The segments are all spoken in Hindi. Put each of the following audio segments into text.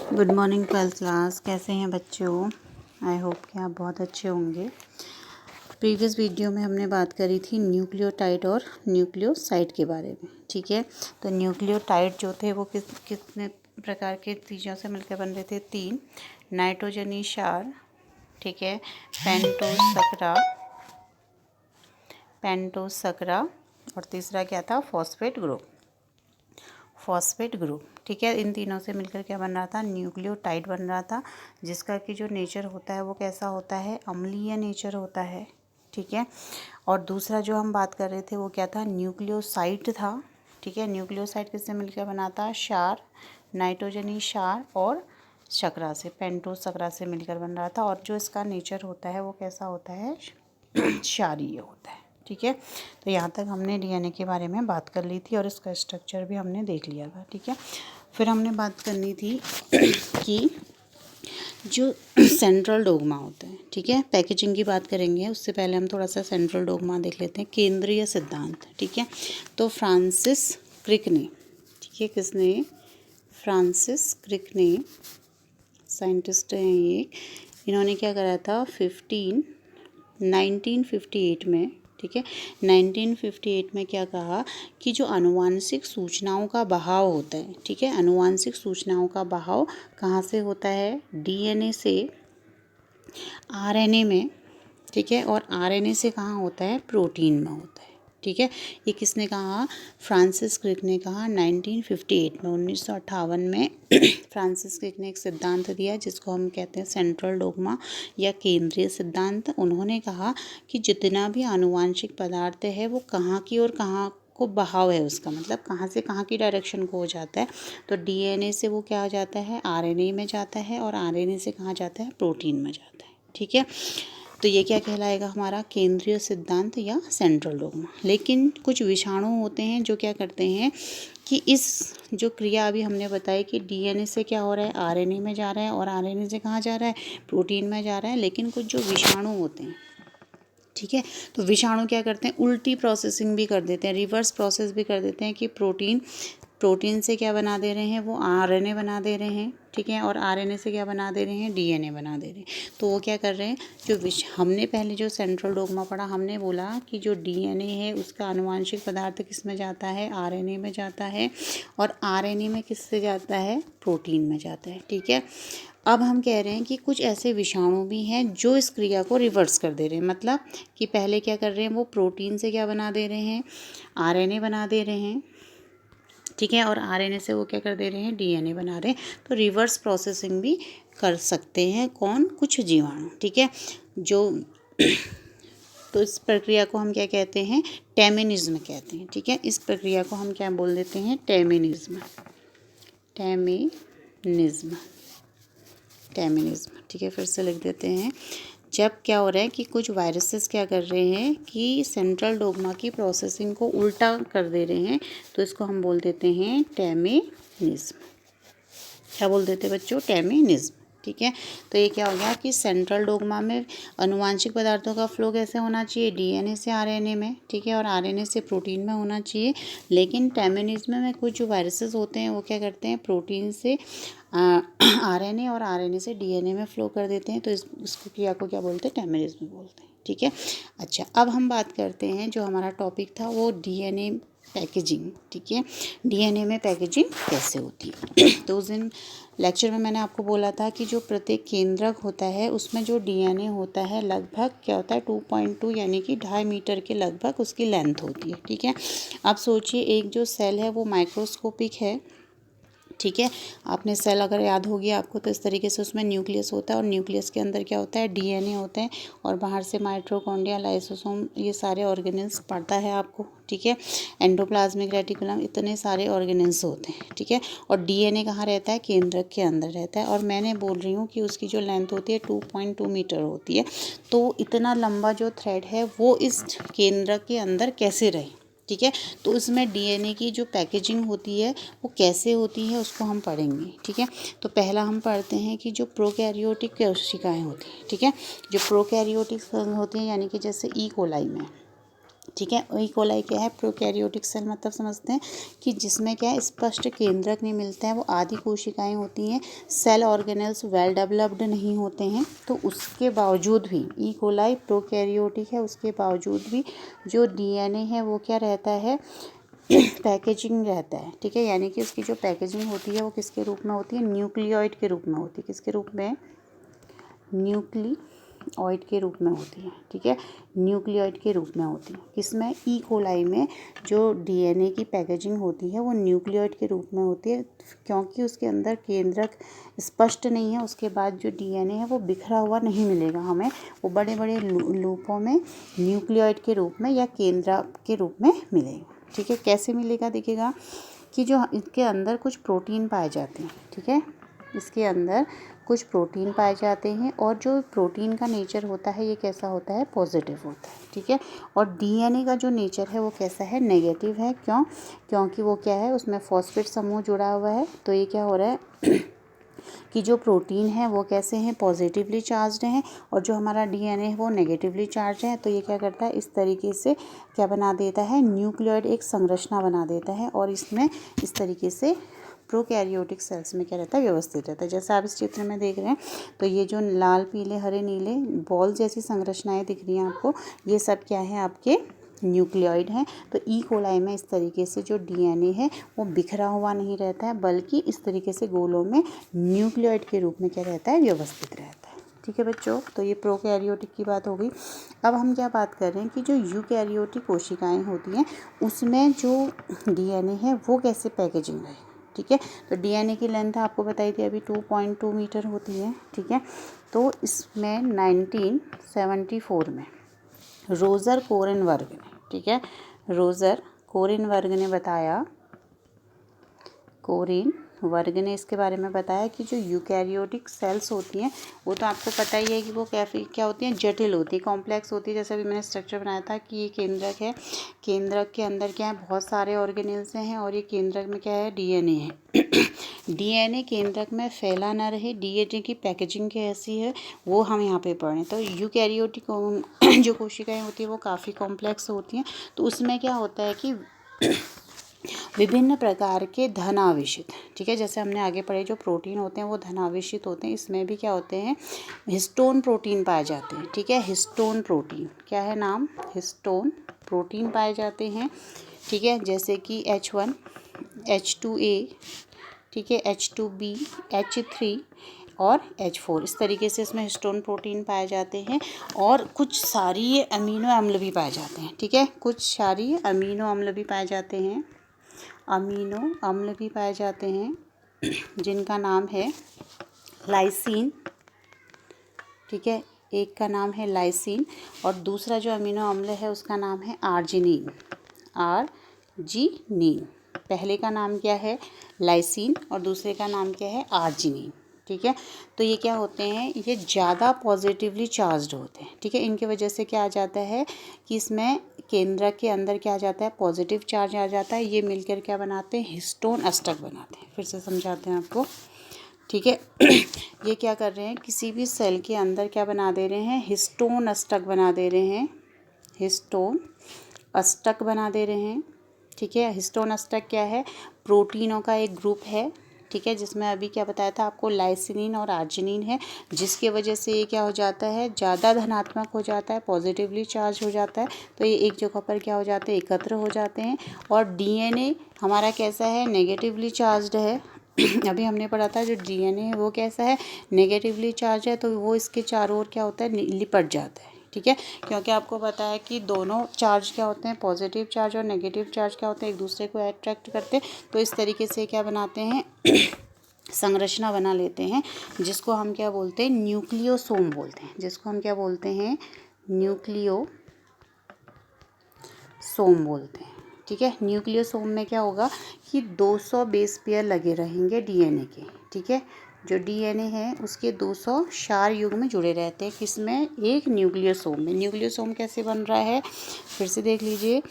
Good morning twelfth class. कैसे हैं बच्चों? आई होप कि आप बहुत अच्छे होंगे। प्रीवियस वीडियो में हमने बात करी थी न्यूक्लियोटाइड और न्यूक्लियोसाइड के बारे में। ठीक है, तो न्यूक्लियोटाइड जो थे वो कितने प्रकार के चीज़ों से मिलकर बन रहे थे? 3। नाइट्रोजनी क्षार, ठीक है, पेंटोस सकरा और तीसरा क्या था? Phosphate group. ठीक है, इन तीनों से मिलकर क्या बन रहा था? न्यूक्लियोटाइड बन रहा था, जिसका कि जो नेचर होता है वो कैसा होता है? अम्लीय नेचर होता है। ठीक है, और दूसरा जो हम बात कर रहे थे वो क्या था? न्यूक्लियोसाइड था। ठीक है, न्यूक्लियोसाइड किससे मिलकर बना था? क्षार, नाइट्रोजनी क्षार और शकरा से, पेंटोस सकरा से मिलकर बन रहा था। और जो इसका नेचर होता है वो कैसा होता है? क्षारीय होता है। ठीक है, तो यहाँ तक हमने डीएनए के बारे में बात कर ली थी और इसका स्ट्रक्चर भी हमने देख लिया था। ठीक है, फिर हमने बात करनी थी कि जो सेंट्रल डोग्मा होता है, ठीक है, पैकेजिंग की बात करेंगे उससे पहले हम थोड़ा सा सेंट्रल डोग्मा देख लेते हैं, केंद्रीय सिद्धांत। ठीक है, तो फ्रांसिस क्रिक ने, ठीक है, किसने? फ्रांसिस क्रिक ने, साइंटिस्ट हैं ये, इन्होंने क्या करा था? 1958 में, ठीक है, 1958 में क्या कहा कि जो आनुवांशिक सूचनाओं का बहाव होता है, ठीक है, आनुवांशिक सूचनाओं का बहाव कहाँ से होता है? डीएनए से आरएनए में, ठीक है, और आरएनए से कहाँ होता है? प्रोटीन में होता है। ठीक है, ये किसने कहा? फ्रांसिस क्रिक ने कहा 1958 में, 1958 में फ्रांसिस क्रिक ने एक सिद्धांत दिया जिसको हम कहते हैं सेंट्रल डोग्मा या केंद्रीय सिद्धांत। उन्होंने कहा कि जितना भी आनुवांशिक पदार्थ है वो कहाँ की और कहाँ को बहाव है, उसका मतलब कहाँ से कहाँ की डायरेक्शन को हो जाता है। तो डीएनए से वो क्या हो जाता है? आरएनए में जाता है और आरएनए से कहाँ जाता है? प्रोटीन में जाता है। ठीक है, तो ये क्या कहलाएगा? हमारा केंद्रीय सिद्धांत या सेंट्रल डोग्मा। लेकिन कुछ विषाणु होते हैं जो क्या करते हैं कि इस जो क्रिया अभी हमने बताई कि डीएनए से क्या हो रहा है? आरएनए में जा रहा है और आरएनए से कहाँ जा रहा है? प्रोटीन में जा रहा है। लेकिन कुछ जो विषाणु होते हैं, ठीक है, तो विषाणु क्या करते हैं? उल्टी प्रोसेसिंग भी कर देते हैं, रिवर्स प्रोसेस भी कर देते हैं कि प्रोटीन से क्या बना दे रहे हैं? वो आरएनए बना दे रहे हैं। ठीक है, और आरएनए से क्या बना दे रहे हैं? डीएनए बना दे रहे हैं। तो वो क्या कर रहे हैं? हमने पहले जो सेंट्रल डोग्मा पढ़ा, हमने बोला कि जो डीएनए है उसका आनुवांशिक पदार्थ किस में जाता है? आरएनए में जाता है, और आरएनए में किससे जाता है? प्रोटीन में जाता है। ठीक है, अब हम कह रहे हैं कि कुछ ऐसे विषाणु भी हैं जो इस क्रिया को रिवर्स कर दे रहे हैं, मतलब कि पहले क्या कर रहे हैं? वो प्रोटीन से क्या बना दे रहे हैं? आरएनए बना दे रहे हैं। ठीक है, और आरएनए से वो क्या कर दे रहे हैं? डीएनए बना रहे हैं। तो रिवर्स प्रोसेसिंग भी कर सकते हैं कौन? कुछ जीवाणु। ठीक है, जो तो इस प्रक्रिया को हम क्या कहते हैं? टेमिनिज्म कहते हैं। ठीक है, इस प्रक्रिया को हम क्या बोल देते हैं? टेमिनिज्म। ठीक है, फिर से लिख देते हैं। जब क्या हो रहा है कि कुछ वायरसेस क्या कर रहे हैं कि सेंट्रल डोग्मा की प्रोसेसिंग को उल्टा कर दे रहे हैं, तो इसको हम बोल देते हैं टेमिनिज्म। क्या बोल देते हैं बच्चों? टेमिनिज्म। ठीक है, तो ये क्या हो गया कि सेंट्रल डोग्मा में आनुवांशिक पदार्थों का फ्लो कैसे होना चाहिए? डीएनए से आरएनए में, ठीक है, और आरएनए से प्रोटीन में होना चाहिए। लेकिन टेमिनिज्म में कुछ जो वायरसेस होते हैं वो क्या करते हैं? प्रोटीन से आरएनए और आरएनए से डीएनए में फ्लो कर देते हैं। तो इस क्रिया को क्या बोलते हैं? टेमिनिज्म बोलते हैं। ठीक है, अच्छा, अब हम बात करते हैं, जो हमारा टॉपिक था वो डीएनए पैकेजिंग। ठीक है, डीएनए में पैकेजिंग कैसे होती है? तो उस दिन लेक्चर में मैंने आपको बोला था कि जो प्रत्येक केंद्रक होता है उसमें जो डीएनए होता है लगभग क्या होता है? 2.2 यानी कि 2.5 मीटर के लगभग उसकी लेंथ होती है। ठीक है, अब सोचिए एक जो सेल है वो माइक्रोस्कोपिक है। ठीक है, आपने सेल अगर याद होगी आपको, तो इस तरीके से उसमें न्यूक्लियस होता है और न्यूक्लियस के अंदर क्या होता है? डीएनए होते हैं, और बाहर से माइटोकॉन्ड्रिया, लाइसोसोम, ये सारे ऑर्गेनेल्स पढ़ता है आपको। ठीक है, एंडोप्लाज्मिक रेटिकुलम, इतने सारे ऑर्गेनेल्स होते हैं। ठीक है, और डीएनए कहाँ रहता है? केंद्रक के अंदर रहता है, और मैंने बोल रही हूँ कि उसकी जो लेंथ होती है 2.2 मीटर होती है। तो इतना लंबा जो थ्रेड है वो इस केंद्रक के अंदर कैसे रहे? ठीक है, तो उसमें डीएनए की जो पैकेजिंग होती है वो कैसे होती है उसको हम पढ़ेंगे। ठीक है, तो पहला हम पढ़ते हैं कि जो प्रोकैरियोटिक कोशिकाएं होती हैं, ठीक है, जो प्रोकैरियोटिक होती हैं यानी कि जैसे ई कोलाई में, ठीक है। ई कोलाई क्या है, प्रोकैरियोटिक सेल मतलब समझते हैं कि जिसमें क्या है स्पष्ट केंद्रक नहीं मिलता है, वो आदि कोशिकाएं होती हैं, सेल ऑर्गेनेल्स वेल डेवलप्ड नहीं होते हैं। तो उसके बावजूद भी ई कोलाई प्रोकैरियोटिक है, उसके बावजूद भी जो डीएनए है वो क्या रहता है, पैकेजिंग रहता है। ठीक है, यानी कि उसकी जो पैकेजिंग होती है वो किसके रूप में होती है, न्यूक्लियोइड के रूप में होती है। किसके रूप में, न्यूक्लियोइड के रूप में होती है। ठीक है, न्यूक्लियोइड के रूप में होती है। किसमें, ई कोलाई में जो डीएनए की पैकेजिंग होती है वो न्यूक्लियोइड के रूप में होती है, क्योंकि उसके अंदर केंद्रक स्पष्ट नहीं है। उसके बाद जो डीएनए है वो बिखरा हुआ नहीं मिलेगा हमें, वो बड़े बड़े लूपों में न्यूक्लियोइड के रूप में या केंद्रक के रूप में मिलेगा। ठीक है, कैसे मिलेगा, दिखेगा कि जो इसके अंदर कुछ प्रोटीन पाए जाते हैं। ठीक है, इसके अंदर कुछ प्रोटीन पाए जाते हैं और जो प्रोटीन का नेचर होता है ये कैसा होता है, पॉजिटिव होता है। ठीक है, और डीएनए का जो नेचर है वो कैसा है, नेगेटिव है। क्यों, क्योंकि वो क्या है, उसमें फॉस्फेट समूह जुड़ा हुआ है। तो ये क्या हो रहा है कि जो प्रोटीन है वो कैसे हैं, पॉजिटिवली चार्ज्ड हैं, और जो हमारा डीएनए है वो नेगेटिवली चार्ज है। तो ये क्या करता है, इस तरीके से क्या बना देता है, न्यूक्लियोइड एक संरचना बना देता है, और इसमें इस तरीके से प्रोकैरियोटिक सेल्स में क्या रहता है, व्यवस्थित रहता है। जैसे आप इस चित्र में देख रहे हैं, तो ये जो लाल पीले हरे नीले बॉल जैसी संरचनाएं दिख रही हैं आपको, ये सब क्या है, आपके न्यूक्लियोइड हैं। तो ई कोलाई में इस तरीके से जो डीएनए है वो बिखरा हुआ नहीं रहता है, बल्कि इस तरीके से गोलों में न्यूक्लियोइड के रूप में क्या रहता है, व्यवस्थित रहता है। ठीक है बच्चों, तो ये प्रोकैरियोटिक की बात हो गई। अब हम क्या बात कर रहे हैं कि जो यूकैरियोटिक कोशिकाएं होती हैं उसमें जो डीएनए है वो कैसे पैकेजिंग है। ठीक है, तो डीएनए की लेंथ आपको बताई थी अभी 2.2 मीटर होती है। ठीक है, तो इसमें 1974 में रोजर कोरेनवर्ग ने, ठीक है, रोजर कोरेनवर्ग ने बताया, कोरेनवर्ग ने इसके बारे में बताया कि जो यूकैरियोटिक सेल्स होती हैं वो तो आपको पता ही है कि वो क्या होती हैं, जटिल होती है, कॉम्प्लेक्स होती है। जैसे अभी मैंने स्ट्रक्चर बनाया था कि ये केंद्रक है, केंद्रक के अंदर क्या है, बहुत सारे ऑर्गेनेल्स हैं, और ये केंद्रक में क्या है, डीएनए है। डीएनए केंद्रक में फैला ना रहे, डीएनए की पैकेजिंग कैसी है वो हम यहाँ पे पढ़ें। तो यूकैरियोटिक जो कोशिकाएं होती है वो काफ़ी कॉम्प्लेक्स होती हैं। तो उसमें क्या होता है कि विभिन्न प्रकार के धनावेशित, ठीक है, जैसे हमने आगे पढ़े जो प्रोटीन होते हैं वो धनावेशित होते हैं। इसमें भी क्या होते हैं, हिस्टोन प्रोटीन पाए जाते हैं। ठीक है, हिस्टोन प्रोटीन, क्या है नाम, हिस्टोन प्रोटीन पाए जाते हैं। ठीक है, जैसे कि H1, H2A, ठीक है, H2B, H3 और H4, इस तरीके से इसमें हिस्टोन प्रोटीन पाए जाते हैं। और कुछ क्षारीय अमीनो अम्ल भी पाए जाते हैं। ठीक है, कुछ क्षारीय अमीनो अम्ल भी पाए जाते हैं, अमीनो अम्ल भी पाए जाते हैं जिनका नाम है लाइसीन। ठीक है, एक का नाम है लाइसीन और दूसरा जो अमीनो अम्ल है उसका नाम है आर्जिनिन, आर्जिनिन। पहले का नाम क्या है, लाइसीन, और दूसरे का नाम क्या है, आर्जिनिन। ठीक है, तो ये क्या होते हैं, ये ज़्यादा पॉजिटिवली चार्ज्ड होते हैं। ठीक है, इनके वजह से क्या आ जाता है कि इसमें केंद्रक के अंदर क्या आ जाता है, पॉजिटिव चार्ज आ जाता है। ये मिलकर क्या बनाते हैं, हिस्टोन अष्टक बनाते हैं। फिर से समझाते हैं आपको। ठीक है, ये क्या कर रहे हैं, किसी भी सेल के अंदर क्या बना दे रहे हैं, हिस्टोन अष्टक बना दे रहे हैं, हिस्टोन अष्टक बना दे रहे हैं। ठीक है, हिस्टोन अष्टक क्या है, प्रोटीनों का एक ग्रुप है। ठीक है, जिसमें अभी क्या बताया था आपको, लाइसिनिन और आर्जिनिन है, जिसके वजह से ये क्या हो जाता है, ज़्यादा धनात्मक हो जाता है, पॉजिटिवली चार्ज हो जाता है। तो ये एक जगह पर क्या हो जाते हैं, एकत्र हो जाते हैं। और डीएनए हमारा कैसा है, नेगेटिवली चार्ज्ड है। अभी हमने पढ़ा था जो डीएनए है वो कैसा है, नेगेटिवली चार्ज है, तो वो इसके चारों ओर क्या होता है, लिपट जाता है। ठीक है, क्योंकि आपको पता है कि दोनों चार्ज क्या होते हैं, पॉजिटिव चार्ज और नेगेटिव चार्ज क्या होते हैं, एक दूसरे को अट्रैक्ट करते हैं। तो इस तरीके से क्या बनाते हैं संरचना बना लेते हैं, जिसको हम क्या बोलते हैं, न्यूक्लियोसोम बोलते हैं, जिसको हम क्या बोलते हैं, न्यूक्लियोसोम बोलते हैं। ठीक है, न्यूक्लियोसोम में क्या होगा कि 200 बेस पेयर लगे रहेंगे डीएनए के। ठीक है, जो डीएनए है उसके 200 क्षार युग्म जुड़े रहते हैं, किसमें, एक न्यूक्लियोसोम में। न्यूक्लियोसोम कैसे बन रहा है, फिर से देख लीजिए।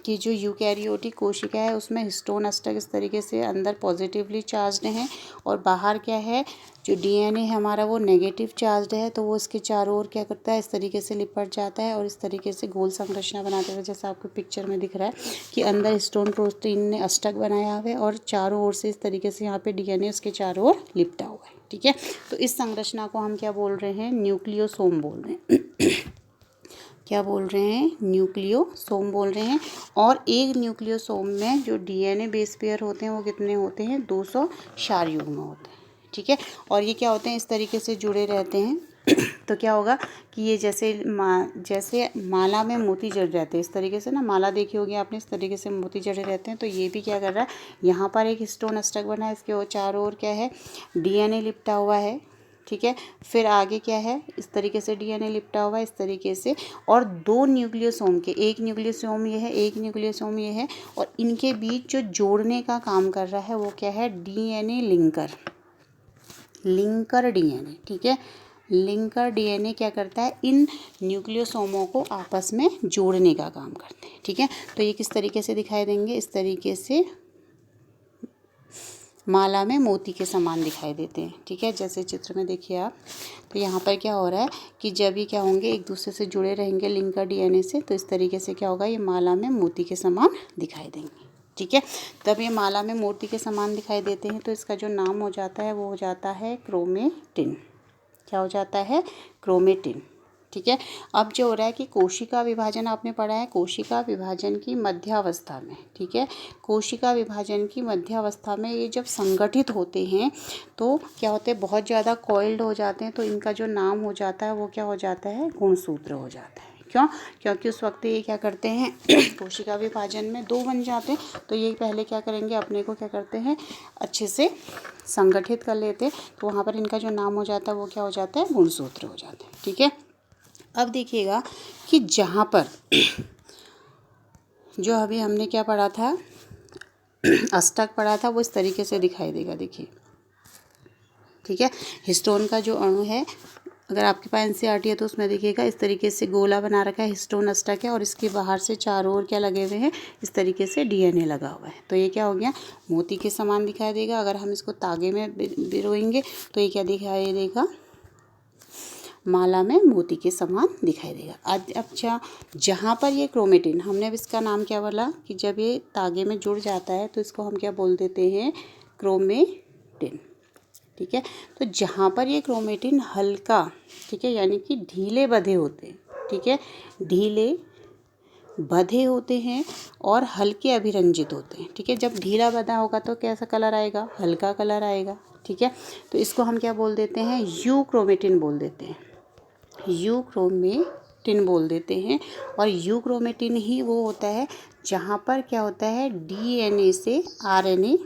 कि जो यूकैरियोटिक कोशिका है उसमें हिस्टोन अष्टक इस तरीके से अंदर पॉजिटिवली चार्ज्ड हैं और बाहर क्या है, जो डीएनए है हमारा वो नेगेटिव चार्ज्ड है, तो वो इसके चारों ओर क्या करता है, इस तरीके से लिपट जाता है और इस तरीके से गोल संरचना बनाते हुए, जैसा आपको पिक्चर में दिख रहा है कि अंदर हिस्टोन प्रोटीन ने अष्टक बनाया हुआ है और चारों ओर से इस तरीके से यहाँ पे डीएनए उसके चारों ओर लिपटा हुआ है। ठीक है, तो इस संरचना को हम क्या बोल रहे हैं, न्यूक्लियोसोम बोल रहे हैं। क्या बोल रहे हैं, न्यूक्लियोसोम बोल रहे हैं। और एक न्यूक्लियोसोम में जो डीएनए बेस पेयर होते हैं वो कितने होते हैं, 200 क्षार युग्म होते हैं। ठीक है, और ये क्या होते हैं, इस तरीके से जुड़े रहते हैं। तो क्या होगा कि ये जैसे माला में मोती जड़ रहते हैं, इस तरीके से ना माला देखी होगी आपने, इस तरीके से मोती जड़े रहते हैं। तो ये भी क्या कर रहा है, यहाँ पर एक हिस्टोन अष्टक बना है, इसके चारों ओर क्या है, डीएनए लिपटा हुआ है। ठीक है, फिर आगे क्या है, इस तरीके से डीएनए लिपटा हुआ है इस तरीके से, और दो न्यूक्लियोसोम के, एक न्यूक्लियोसोम ये है, एक न्यूक्लियोसोम ये है, और इनके बीच जो जोड़ने का काम कर रहा है वो क्या है, डीएनए लिंकर डीएनए। ठीक है, लिंकर डीएनए क्या करता है, इन न्यूक्लियोसोमों को आपस में जोड़ने का काम करते हैं। ठीक है, तो ये किस तरीके से दिखाई देंगे, इस तरीके से माला में मोती के समान दिखाई देते हैं। ठीक है, जैसे चित्र में देखिए आप, तो यहाँ पर क्या हो रहा है कि जब ये क्या होंगे, एक दूसरे से जुड़े रहेंगे लिंकर डीएनए से, तो इस तरीके से क्या होगा, ये माला में मोती के समान दिखाई देंगे। ठीक है, तब ये माला में मोती के समान दिखाई देते हैं, तो इसका जो नाम हो जाता है वो हो जाता है क्रोमेटिन। क्या हो जाता है, क्रोमेटिन। ठीक है, अब जो हो रहा है कि कोशिका विभाजन आपने पढ़ा है, कोशिका विभाजन की मध्यावस्था में। ठीक है, कोशिका विभाजन की मध्यावस्था में ये जब संगठित होते हैं तो क्या होते हैं, बहुत ज़्यादा कॉइल्ड हो जाते हैं, तो इनका जो नाम हो जाता है वो क्या हो जाता है, गुणसूत्र हो जाता है। क्यों, क्योंकि उस वक्त ये क्या करते हैं, कोशिका विभाजन में दो बन जाते हैं, तो ये पहले क्या करेंगे, अपने को क्या करते हैं, अच्छे से संगठित कर लेते हैं, तो वहाँ पर इनका जो नाम हो जाता है वो क्या हो जाता है, गुणसूत्र हो जाते हैं। ठीक है, अब देखिएगा कि जहाँ पर जो अभी हमने क्या पढ़ा था, अष्टक पढ़ा था, वो इस तरीके से दिखाई देगा, देखिए। ठीक है, हिस्टोन का जो अणु है, अगर आपके पास एनसीईआरटी है तो उसमें देखिएगा इस तरीके से गोला बना रखा है, हिस्टोन अष्टक है, और इसके बाहर से चारों ओर क्या लगे हुए हैं, इस तरीके से डीएनए लगा हुआ है। तो ये क्या हो गया, मोती के समान दिखाई देगा। अगर हम इसको तागे में पिरोएंगे तो ये क्या दिखाई देगा, माला में मोती के समान दिखाई देगा। अच्छा, जहाँ पर ये क्रोमेटिन, हमने अब इसका नाम क्या बोला कि जब ये तागे में जुड़ जाता है तो इसको हम क्या बोल देते हैं, क्रोमेटिन। ठीक है, तो जहाँ पर ये क्रोमेटिन हल्का, ठीक है, यानी कि ढीले बंधे होते हैं। ठीक है, ढीले बंधे होते हैं और हल्के अभिरंजित होते हैं। ठीक है, जब ढीला बंधा होगा तो कैसा कलर आएगा, हल्का कलर आएगा। ठीक है, तो इसको हम क्या बोल देते हैं, यू क्रोमेटिन बोल देते हैं, यू क्रोमेटिन बोल देते हैं। और यू क्रोमेटिन ही वो होता है जहाँ पर क्या होता है, डीएनए से आरएनए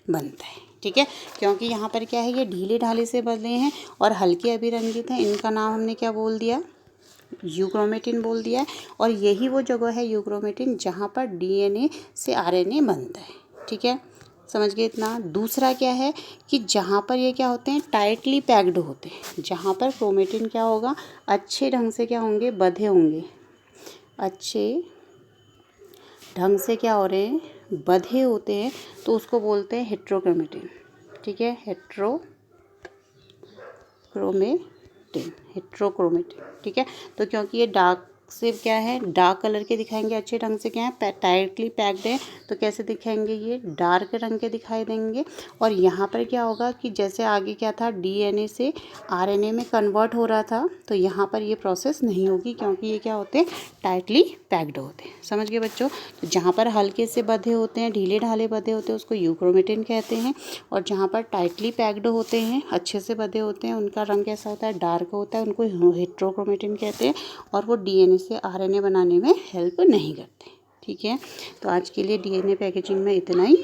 बनता है। ठीक है, क्योंकि यहाँ पर क्या है, ये ढीले ढाले से बने हैं और हल्के अभिरंजित हैं, इनका नाम हमने क्या बोल दिया, यूक्रोमेटिन बोल दिया है। और यही वो जगह है यूक्रोमेटिन जहाँ पर डीएनए से आरएनए बनता है। ठीक है, समझ गए इतना। दूसरा क्या है कि जहाँ पर ये क्या होते हैं, टाइटली पैक्ड होते हैं, जहाँ पर क्रोमेटिन क्या होगा, अच्छे ढंग से क्या होंगे, बंधे होंगे, अच्छे ढंग से क्या हो रहे हैं, बंधे होते हैं, तो उसको बोलते हैं हेट्रोक्रोमेटिन। ठीक है, हेट्रोक्रोमेटिन। ठीक है, तो क्योंकि ये डार्क से क्या है, डार्क कलर के दिखाएंगे, अच्छे ढंग से क्या है, टाइटली पैक्ड है, तो कैसे दिखाएंगे, ये डार्क रंग के दिखाई देंगे। और यहाँ पर क्या होगा कि जैसे आगे क्या था, डीएनए से आरएनए में कन्वर्ट हो रहा था, तो यहाँ पर ये प्रोसेस नहीं होगी क्योंकि ये क्या होते हैं, टाइटली पैक्ड होते हैं। समझ गए बच्चों। तो जहाँ पर हल्के से बंधे होते हैं, ढीले ढाले बंधे होते हैं, उसको यूक्रोमेटिन कहते हैं। और जहाँ पर टाइटली पैक्ड होते हैं, अच्छे से बंधे होते हैं, उनका रंग कैसा होता है, डार्क होता है, उनको हेट्रोक्रोमेटिन कहते हैं। और वो डीएनए से आरएनए बनाने में हेल्प नहीं करते। ठीक है, तो आज के लिए डीएनए पैकेजिंग में इतना ही।